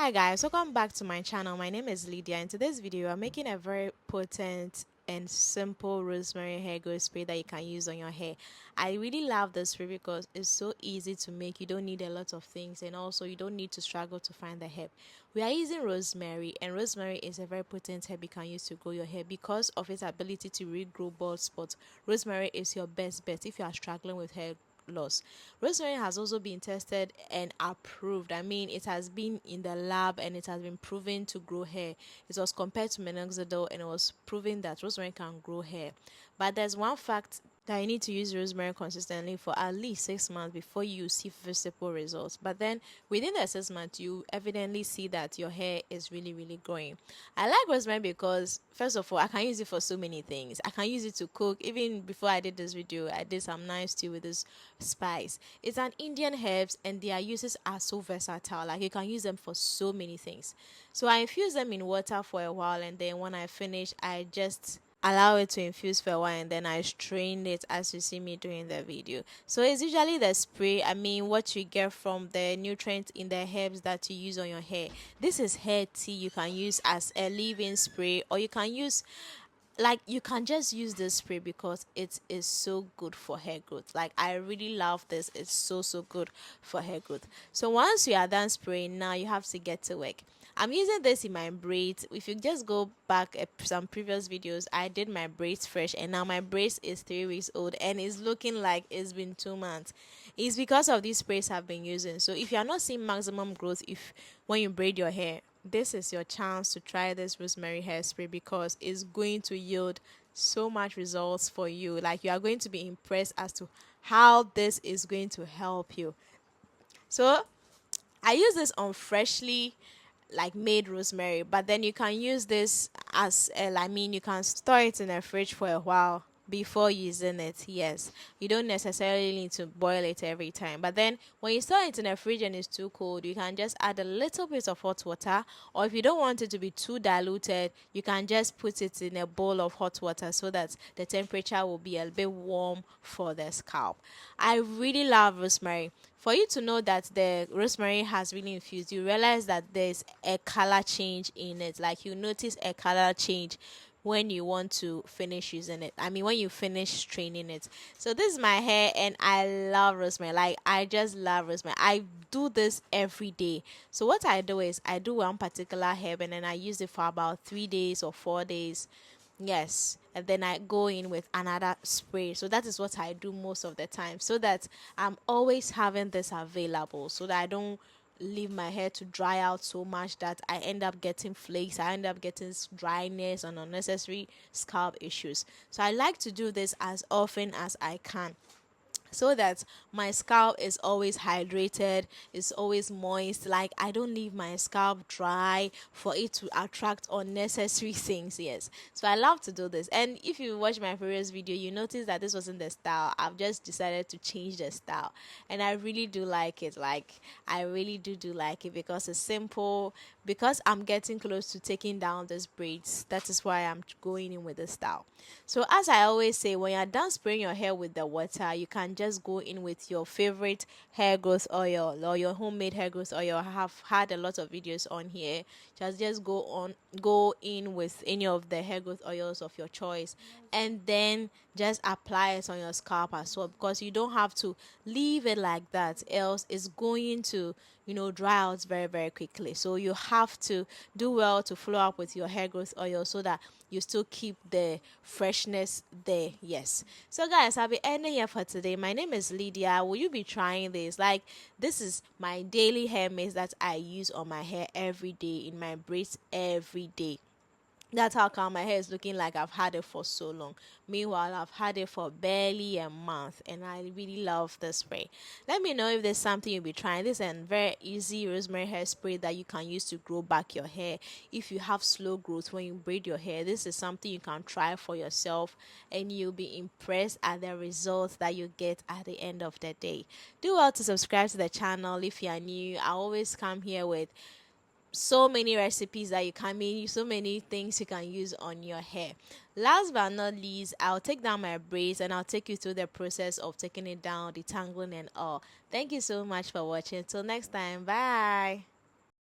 Hi guys, welcome back to my channel. My name is Lydia. In today's video, I'm making a very potent and simple rosemary hair growth spray that you can use on your hair. I really love this spray because it's so easy to make. You don't need a lot of things, and also you don't need to struggle to find the herb. We are using rosemary, and rosemary is a very potent herb you can use to grow your hair because of its ability to regrow bald spots. Rosemary is your best bet if you are struggling with hair loss. Rosemary has also been tested and approved. I mean, it has been in the lab and it has been proven to grow hair. It was compared to minoxidil and it was proven that rosemary can grow hair. But there's one fact that you need to use rosemary consistently for at least 6 months before you see visible results. But then within the 6 months, you evidently see that your hair is really growing. I like rosemary because first of all, I can use it for so many things. I can use it to cook. Even before I did this video, I did some nice stew with this spice. It's an Indian herbs and their uses are so versatile. Like you can use them for so many things. So I infuse them in water for a while, and then when I finish, I just allow it to infuse for a while, and then I strain it as you see me doing the video. So it's usually the spray, I mean what you get from the nutrients in the herbs that you use on your hair. This is hair tea you can use as a leave-in spray, or you can use, like, you can just use this spray because it is so good for hair growth. Like, I really love this. It's so good for hair growth. So once you are done spraying, now you have to get to work. I'm using this in my braids. If you just go back some previous videos, I did my braids fresh, and now my braids is 3 weeks old and it's looking like it's been 2 months. It's because of these sprays I've been using. So if you are not seeing maximum growth if when you braid your hair, this is your chance to try this rosemary hairspray because it's going to yield so much results for you. Like, you are going to be impressed as to how this is going to help you. So I use this on freshly like made rosemary, but then you can use this as I mean, you can store it in the fridge for a while before using it. Yes, you don't necessarily need to boil it every time, but then when you store it in the fridge and it's too cold, you can just add a little bit of hot water, or if you don't want it to be too diluted, you can just put it in a bowl of hot water so that the temperature will be a bit warm for the scalp. I really love rosemary. For you to know that the rosemary has really infused, you realize that there's a color change in it. Like, you notice a color change when you want to finish using it. I mean, when you finish straining it. So this is my hair, and I love rosemary. Like, I just love rosemary. I do this every day. So what I do is I do one particular herb, and then I use it for about 3 days or 4 days. Yes, and then I go in with another spray. So that is what I do most of the time, so that I'm always having this available, so that I don't leave my hair to dry out so much that I end up getting flakes, I end up getting dryness and unnecessary scalp issues. So I like to do this as often as I can, so that my scalp is always hydrated, it's always moist. Like, I don't leave my scalp dry for it to attract unnecessary things. Yes, so I love to do this. And if you watch my previous video, you notice that this wasn't the style. I've just decided to change the style, and I really do like it. Like, I really do like it because it's simple, because I'm getting close to taking down these braids. That is why I'm going in with this style. So as I always say, when you're done spraying your hair with the water, you can just go in with your favorite hair growth oil or your homemade hair growth oil. I have had a lot of videos on here. Just go in with any of the hair growth oils of your choice, and then just apply it on your scalp as well, because you don't have to leave it like that, else it's going to dry out very quickly. So you have to do well to follow up with your hair growth oil so that you still keep the freshness there. Yes, so guys, I'll be ending here for today. My name is Lydia. Will you be trying this? Like, this is my daily hair mist that I use on my hair every day, in my braids every day. That's how come my hair is looking like I've had it for so long. Meanwhile, I've had it for barely a month, and I really love this spray. Let me know if there's something you'll be trying. This is a very easy rosemary hair spray that you can use to grow back your hair. If you have slow growth when you braid your hair, this is something you can try for yourself, and you'll be impressed at the results that you get at the end of the day. Do well to subscribe to the channel if you are new. I always come here with so many recipes that you can make, so many things you can use on your hair. Last but not least, I'll take down my braids and I'll take you through the process of taking it down, detangling and all. Thank you so much for watching. Till next time, bye.